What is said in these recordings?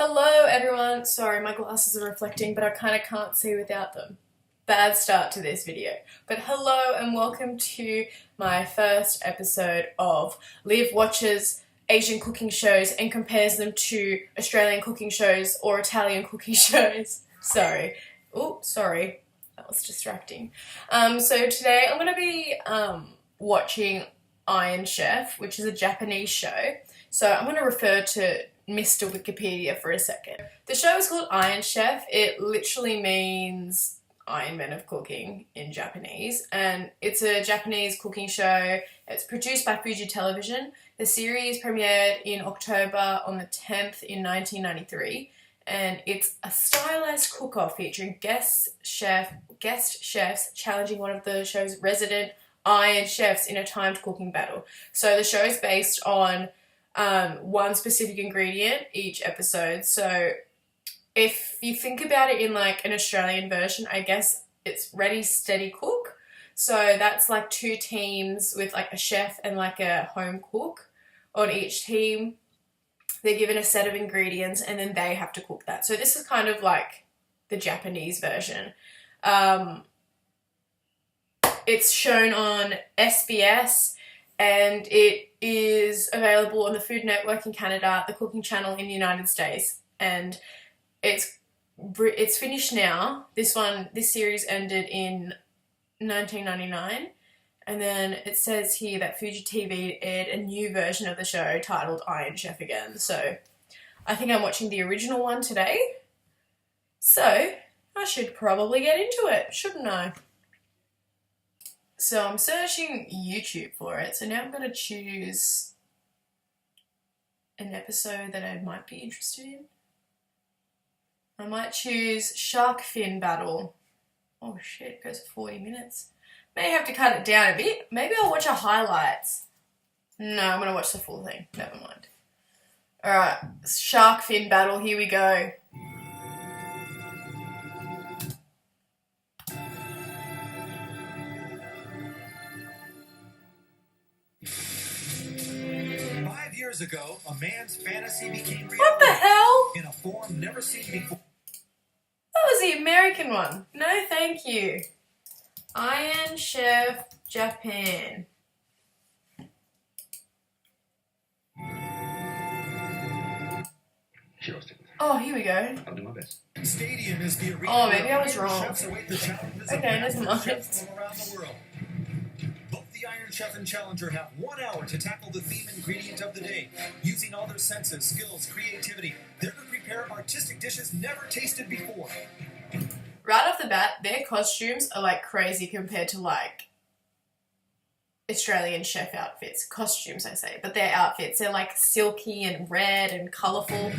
Hello everyone, sorry my glasses are reflecting but I kind of can't see without them. Bad start to this video. But hello and welcome to my first episode of Liv watches Asian cooking shows and compares them to Australian cooking shows or Italian cooking shows. Sorry. That was distracting. So today I'm going to be watching Iron Chef, which is a Japanese show. So I'm going to refer to Mr. Wikipedia for a second. The show is called Iron Chef. It literally means Iron Man of cooking in Japanese, and it's a Japanese cooking show. It's produced by Fuji Television. The series premiered in October on the 10th in 1993, and it's a stylized cook-off featuring guest chefs challenging one of the show's resident Iron Chefs in a timed cooking battle. So the show is based on one specific ingredient each episode. So if you think about it in like an Australian version, I guess it's ready, steady, cook. So that's like two teams with like a chef and like a home cook on each team. They're given a set of ingredients and then they have to cook that. So this is kind of like the Japanese version. It's shown on SBS and it is available on the Food Network in Canada, the Cooking Channel in the United States, and it's finished now. This series ended in 1999, and then it says here that Fuji TV aired a new version of the show titled Iron Chef again. So I think I'm watching the original one today. So I should probably get into it, shouldn't I? So I'm searching YouTube for it. So now I'm going to choose an episode that I might be interested in. I might choose Shark Fin Battle. Oh shit, it goes for 40 minutes. May have to cut it down a bit. Maybe I'll watch a highlights. No, I'm going to watch the full thing. Never mind. Alright, Shark Fin Battle, here we go. Years ago, a man's fantasy became reality. What the hell? In a form never seen before. That was the American one. No, thank you. Iron Chef Japan. Oh, here we go. I'll do my best. Stadium is the arena. Oh, maybe I was wrong. Okay, never mind. From around the world. The Iron Chef and Challenger have 1 hour to tackle the theme ingredient of the day. Using all their senses, skills, creativity, they're to prepare artistic dishes never tasted before. Right off the bat, their costumes are like crazy compared to like Australian chef outfits. Costumes, I say, but their outfits, they're like silky and red and colourful. And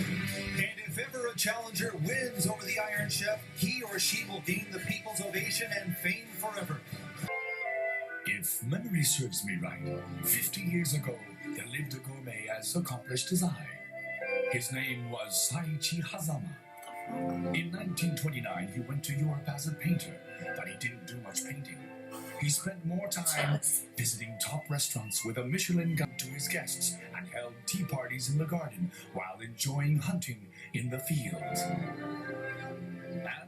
if ever a challenger wins over the Iron Chef, he or she will gain the people's ovation and fame forever. If memory serves me right, 50 years ago, there lived a gourmet as accomplished as I. His name was Saichi Hazama. In 1929, he went to Europe as a painter, but he didn't do much painting. He spent more time visiting top restaurants with a Michelin guide to his guests and held tea parties in the garden while enjoying hunting in the fields.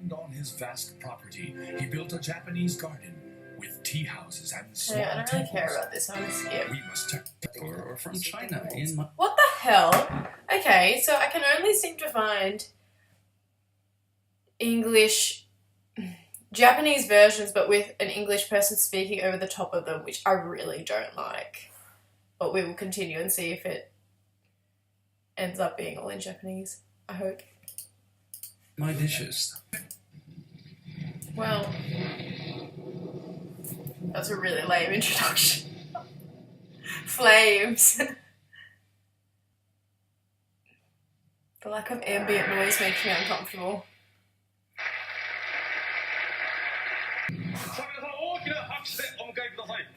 And on his vast property, he built a Japanese garden with tea houses and small I don't really care about this. I'm gonna skip. We must check or from China in What the hell? Okay, so I can only seem to find Japanese versions, but with an English person speaking over the top of them, which I really don't like. But we will continue and see if it ends up being all in Japanese. I hope. my dishes. Well, that's a really lame introduction. Flames. The lack of ambient noise makes me uncomfortable.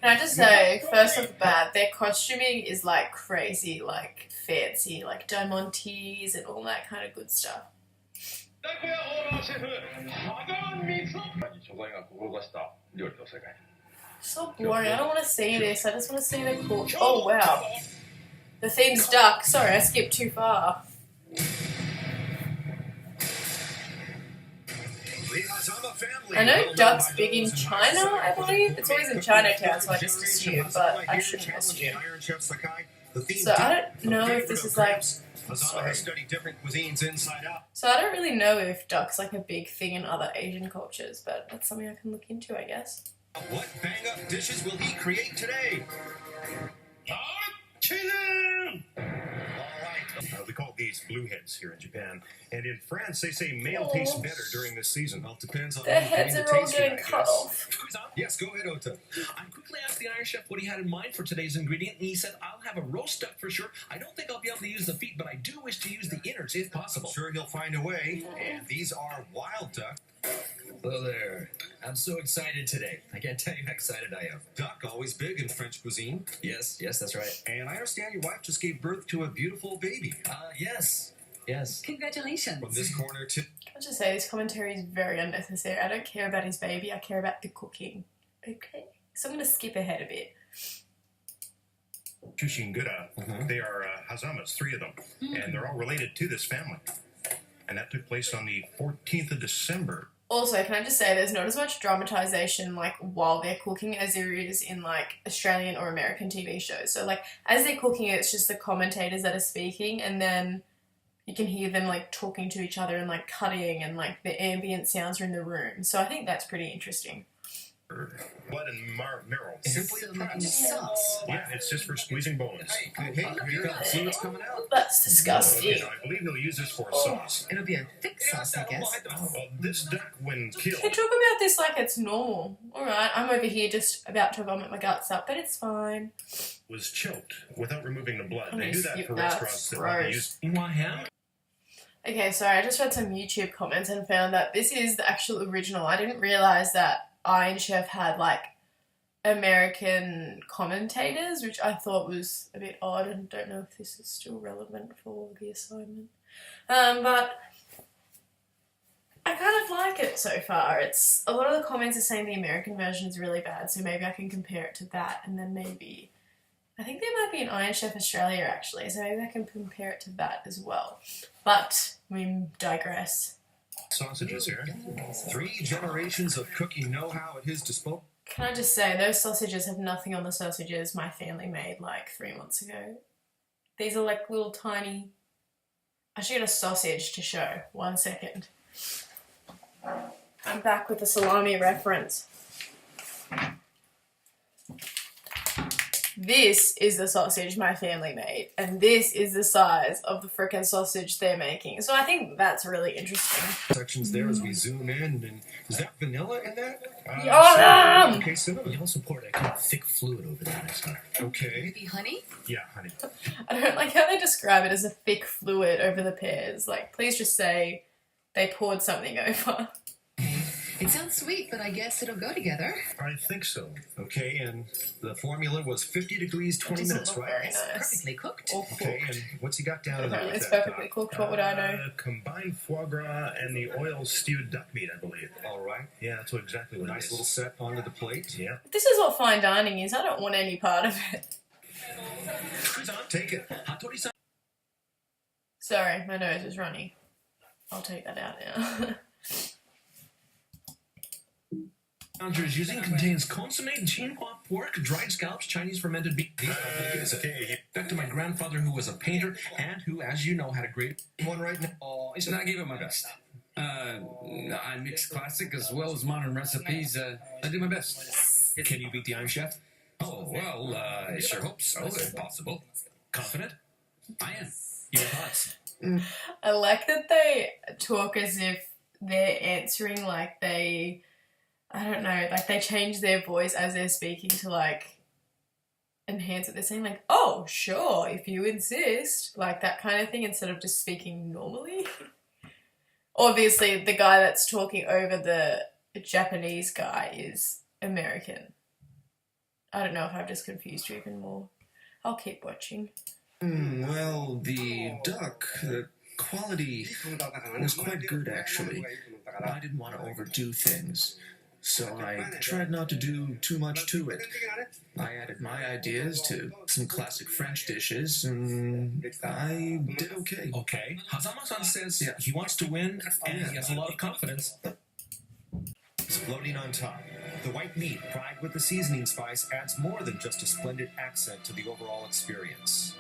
Can I just say, first off the bat, their costuming is like crazy, like fancy, like diamantes and all that kind of good stuff. So boring. I don't want to see this. I just want to see the cool. Oh wow. The theme's duck. Sorry, I skipped too far. Hazama family. I know Well duck's known by big in those China, Iron I Chef believe. It's always in Chinatown, so I just generation. assume, but I Hazama shouldn't here challenging assume. Iron Chef Sakai. The theme So I deep, don't know a if favorite this of is like... Gramps. Hazama has studied different cuisines inside out. So I don't really know if duck's like a big thing in other Asian cultures, but that's something I can look into, I guess. What bang-up dishes will he create today? All right. We call these blue heads here in Japan, and in France they say male tastes better during this season. Well, it depends on Their how you heads gain are the all taste getting here, I cut guess. off. Yes, go ahead, Ota. I quickly asked the Iron Chef what he had in mind for today's ingredient, and he said, I'll have a roast duck for sure. I don't think I'll be able to use the feet, but I do wish to use the innards if possible. I'm sure he'll find a way. And these are wild duck. Hello there. I'm so excited today. I can't tell you how excited I am. Duck, always big in French cuisine. Yes, that's right. And I understand your wife just gave birth to a beautiful baby. Yes. Congratulations. From this corner to... I'll just say this commentary is very unnecessary. I don't care about his baby, I care about the cooking. Okay? So I'm going to skip ahead a bit. Chushingura. They are Hazamas, 3 of them. And they're all related to this family. And that took place on the 14th of December. Also, can I just say there's not as much dramatization like while they're cooking as there is in like Australian or American TV shows. So like as they're cooking, it's just the commentators that are speaking, and then you can hear them like talking to each other and like cutting, and like the ambient sounds are in the room. So I think that's pretty interesting. Blood and marrow. So making a sauce. Yeah, it's just for squeezing bones. Hey, here you go. See what's coming out? That's disgusting. I believe he'll use this for a sauce. It'll be a thick sauce, I guess. Well, this duck, when killed, They talk about this like it's normal. Alright, I'm over here just about to vomit my guts up, but it's fine. was choked without removing the blood. I'm They gonna do that skip for that. restaurants that Gross. want to use. Why ham? Okay, sorry, I just read some YouTube comments and found that this is the actual original. I didn't realise that Iron Chef had like American commentators, which I thought was a bit odd, and don't know if this is still relevant for the assignment. But I kind of like it so far. It's a lot of the comments are saying the American version is really bad, so maybe I can compare it to that, and then maybe I think there might be an Iron Chef Australia actually, so maybe I can compare it to that as well. But we digress. Sausages here. 3 generations of cooking know-how at his disposal. Can I just say, those sausages have nothing on the sausages my family made like 3 months ago. These are like little tiny... I should get a sausage to show. 1 second. I'm back with a salami reference. This is the sausage my family made, and this is the size of the frickin' sausage they're making. So I think that's really interesting. Sections there as we zoom in. And is that vanilla in that? Yum! Okay, cinnamon. You also poured a kind of thick fluid over that, I saw. Okay. Maybe honey? Yeah, honey. I don't like how they describe it as a thick fluid over the pears. Like, please just say they poured something over. It sounds sweet, but I guess it'll go together. I think so. Okay, and the formula was 50 degrees, 20 Doesn't minutes, look right? very nice. Perfectly cooked. Or cooked. Okay, and what's he got down in there? Apparently with it's that? perfectly cooked, what would I know? Combined foie gras and the oil stewed duck meat, I believe. All right. Yeah, that's exactly what it Nice is. little set onto the plate. Yeah. This is what fine dining is. I don't want any part of it. Take it. Sorry, my nose is runny. I'll take that out now. Challenger is using contains consomme, chinois pork, dried scallops, Chinese fermented beef. Okay. Back to my grandfather, who was a painter and who, as you know, had a great One right now. And I gave it my best. I mix classic as well as modern recipes. I do my best. Can you beat the Iron Chef? Oh, well, I sure hope so, if possible. Confident? I am. Your thoughts? I like that they talk as if they're answering like they... I don't know, like they change their voice as they're speaking to like enhance it. They're saying like, oh, sure, if you insist, like that kind of thing, instead of just speaking normally. Obviously, the guy that's talking over the Japanese guy is American. I don't know if I've just confused you even more. I'll keep watching. Well, the duck, the quality was quite good, actually. I didn't want to overdo things, so I tried not to do too much to it. I added my ideas to some classic French dishes, and I did okay. Okay. Hazama-san says he wants to win and he has a lot of confidence. floating on top. The white meat, fried with the seasoning spice, adds more than just a splendid accent to the overall experience.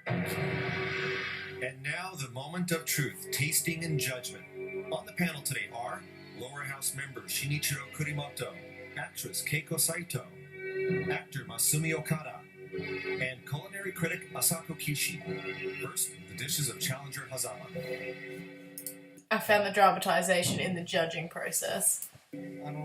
And now the moment of truth, tasting and judgment. On the panel today are Lower House member Shinichiro Kurimoto, actress Keiko Saito, actor Masumi Okada, and culinary critic Asako Kishi. First, the dishes of challenger Hazama. I found the dramatization in the judging process. The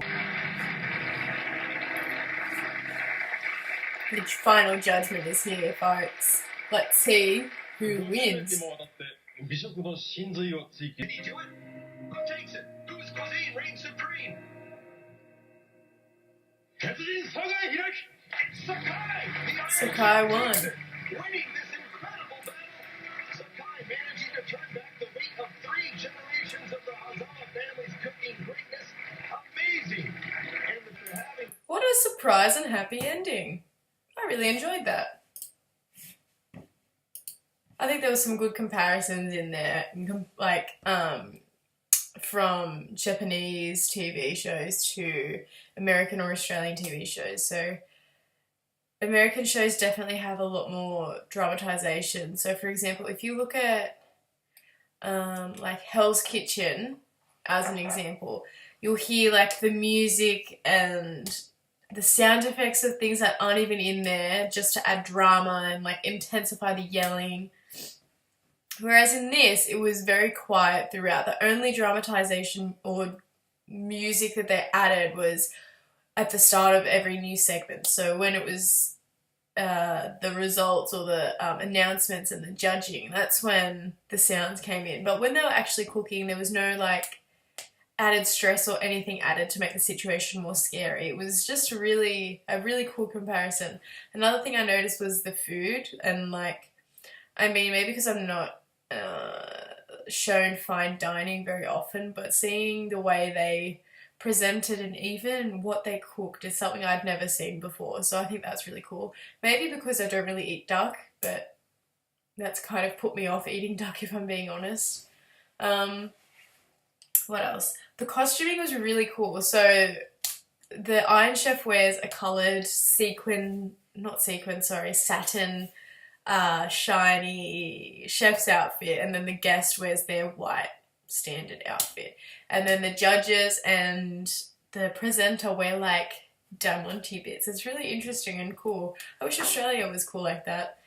final judgment is here, folks. Let's see who wins. Can he do it? Who takes it? Whose cuisine reigns supreme? Sakai won. Winning this incredible battle. Sakai managing to turn back the weight of 3 generations of the Hazama family's cooking greatness. Amazing. And they're having What a surprise and happy ending. I really enjoyed that. I think there was some good comparisons in there, like from Japanese TV shows to American or Australian TV shows. So American shows definitely have a lot more dramatization. So for example, if you look at like Hell's Kitchen as an example, you'll hear like the music and the sound effects of things that aren't even in there just to add drama and like intensify the yelling. Whereas in this, it was very quiet throughout. The only dramatization or music that they added was at the start of every new segment. So when it was the results or the announcements and the judging, that's when the sounds came in. But when they were actually cooking, there was no like added stress or anything added to make the situation more scary. It was just a really cool comparison. Another thing I noticed was the food, and like, I mean, maybe because I'm not shown fine dining very often, but seeing the way they presented and even what they cooked is something I'd never seen before. So I think that's really cool. Maybe because I don't really eat duck, but that's kind of put me off eating duck if I'm being honest. What else? The costuming was really cool. So the Iron Chef wears a coloured satin, shiny chef's outfit, and then the guest wears their white standard outfit. And then the judges and the presenter wear like diamante bits. It's really interesting and cool. I wish Australia was cool like that.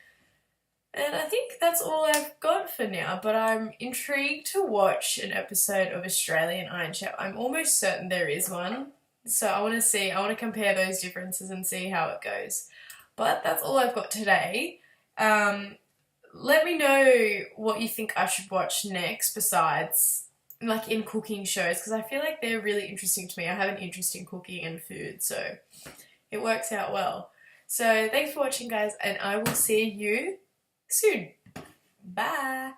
And I think that's all I've got for now, but I'm intrigued to watch an episode of Australian Iron Chef. I'm almost certain there is one. So I want to compare those differences and see how it goes. But that's all I've got today. Let me know what you think I should watch next besides like in cooking shows, because I feel like they're really interesting to me. I have an interest in cooking and food, so it works out well. So thanks for watching, guys, and I will see you soon. Bye.